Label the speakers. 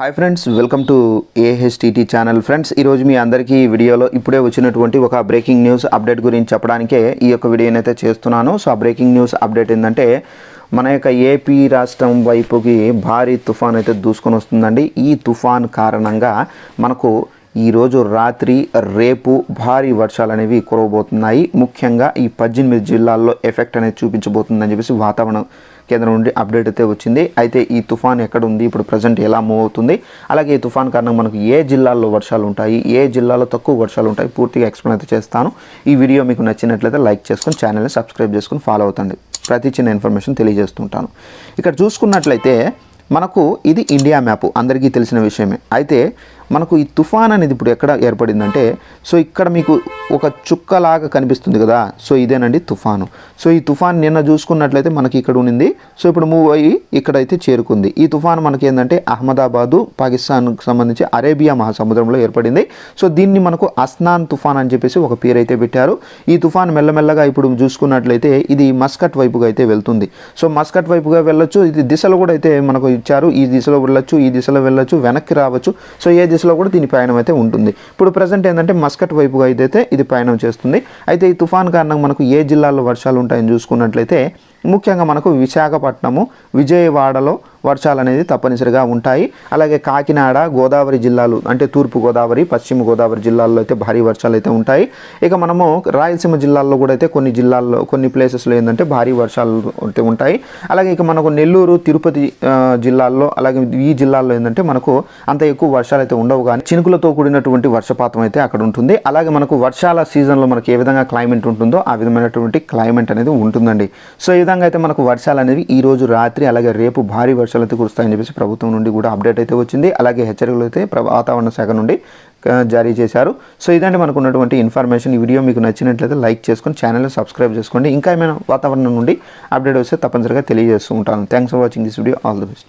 Speaker 1: Hi friends, welcome to AHTT channel. Friends, ఈరోజు మీ అందరికీ వీడియోలో ఇప్పుడే వచ్చినటువంటి ఒక బ్రేకింగ్ న్యూస్ అప్డేట్ గురించి చెప్పడానికే ఈ యొక్క వీడియోని అయితే చేస్తున్నాను. సో ఆ బ్రేకింగ్ న్యూస్ అప్డేట్ ఏంటంటే, మన యొక్క ఏపీ రాష్ట్రం వైపుకి భారీ తుఫాన్ అయితే దూసుకొని వస్తుందండి. ఈ తుఫాన్ కారణంగా మనకు ఈరోజు రాత్రి రేపు భారీ వర్షాలు అనేవి కురవబోతున్నాయి. ముఖ్యంగా ఈ 18 జిల్లాల్లో ఎఫెక్ట్ అనేది చూపించబోతుందని చెప్పేసి వాతావరణ కేంద్రం నుండి అప్డేట్ అయితే వచ్చింది. అయితే ఈ తుఫాన్ ఎక్కడ ఉంది, ఇప్పుడు ప్రజెంట్ ఎలా మూవ్ అవుతుంది, అలాగే ఈ తుఫాన్ కారణంగా మనకు ఏ జిల్లాల్లో వర్షాలు ఉంటాయి, ఏ జిల్లాలో తక్కువ వర్షాలు ఉంటాయి, పూర్తిగా ఎక్స్ప్లెయిన్ అయితే చేస్తాను. ఈ వీడియో మీకు నచ్చినట్లయితే లైక్ చేసుకొని ఛానల్ని సబ్స్క్రైబ్ చేసుకొని ఫాలో అవుతండి. ప్రతి చిన్న ఇన్ఫర్మేషన్ తెలియజేస్తుంటాను. ఇక్కడ చూసుకున్నట్లయితే మనకు ఇది ఇండియా మ్యాప్, అందరికీ తెలిసిన విషయమే. అయితే మనకు ఈ తుఫాన్ అనేది ఇప్పుడు ఎక్కడ ఏర్పడిందంటే, సో ఇక్కడ మీకు ఒక చుక్కలాగా కనిపిస్తుంది కదా, సో ఇదేనండి తుఫాను. సో ఈ తుఫాన్ నిన్న చూసుకున్నట్లయితే మనకి ఇక్కడ ఉండింది, సో ఇప్పుడు మూవ్ అయ్యి ఇక్కడైతే చేరుకుంది. ఈ తుఫాన్ మనకి ఏంటంటే అహ్మదాబాదు, పాకిస్తాన్కి సంబంధించి అరేబియా మహాసముద్రంలో ఏర్పడింది. సో దీన్ని మనకు అస్నాన్ తుఫాన్ అని చెప్పేసి ఒక పేరు అయితే పెట్టారు. ఈ తుఫాన్ మెల్లమెల్లగా ఇప్పుడు చూసుకున్నట్లయితే ఇది మస్కట్ వైపుగా అయితే వెళ్తుంది. సో మస్కట్ వైపుగా వెళ్ళొచ్చు, ఇది దిశలు కూడా అయితే మనకు ఇచ్చారు. ఈ దిశలో వెళ్ళొచ్చు, ఈ దిశలో వెళ్ళొచ్చు, వెనక్కి రావచ్చు. సో ఏ దిశలో కూడా దీని పయనం అయితే ఉంటుంది. ఇప్పుడు ప్రజెంట్ ఏంటంటే మస్కట్ వైపుగా అయితే ఇది పయనం చేస్తుంది. అయితే ఈ తుఫాన్ కారణంగా మనకు ఏ జిల్లాల్లో వర్షాలు ఉంటాయని చూసుకున్నట్లయితే ముఖ్యంగా మనకు విశాఖపట్నము, విజయవాడలో వర్షాలు అనేది తప్పనిసరిగా ఉంటాయి. అలాగే కాకినాడ, గోదావరి జిల్లాలు అంటే తూర్పు గోదావరి, పశ్చిమ గోదావరి జిల్లాల్లో అయితే భారీ వర్షాలు అయితే ఉంటాయి. ఇక మనము రాయలసీమ జిల్లాల్లో కూడా అయితే కొన్ని జిల్లాల్లో కొన్ని ప్లేసెస్లో ఏంటంటే భారీ వర్షాలు అయితే ఉంటాయి. అలాగే ఇక మనకు నెల్లూరు, తిరుపతి జిల్లాల్లో, అలాగే ఈ జిల్లాల్లో ఏంటంటే మనకు అంత ఎక్కువ వర్షాలు అయితే ఉండవు, కానీ చినుకులతో కూడినటువంటి వర్షపాతం అయితే అక్కడ ఉంటుంది. అలాగే మనకు వర్షాల సీజన్లో మనకి ఏ విధంగా క్లైమేట్ ఉంటుందో ఆ విధమైనటువంటి క్లైమేట్ అనేది ఉంటుందండి. సో ఈ విధంగా అయితే మనకు వర్షాలు అనేవి ఈ రోజు రాత్రి అలాగే రేపు భారీ వర్షాలు అయితే కురుస్తాయని చెప్పేసి ప్రభుత్వం నుండి కూడా అప్డేట్ అయితే వచ్చింది. అలాగే హెచ్చరికలు అయితే వాతావరణ శాఖ నుండి జారీ చేశారు. సో ఇదంటే మనకు ఉన్నటువంటి ఇన్ఫర్మేషన్. ఈ వీడియో మీకు నచ్చినట్లయితే లైక్ చేసుకొని ఛానల్ని సబ్స్క్రైబ్ చేసుకోండి. ఇంకా ఏమైనా వాతావరణం నుండి అప్డేట్ వస్తే తప్పనిసరిగా తెలియజేస్తూ ఉంటాను. Thanks for watching this video. All the best.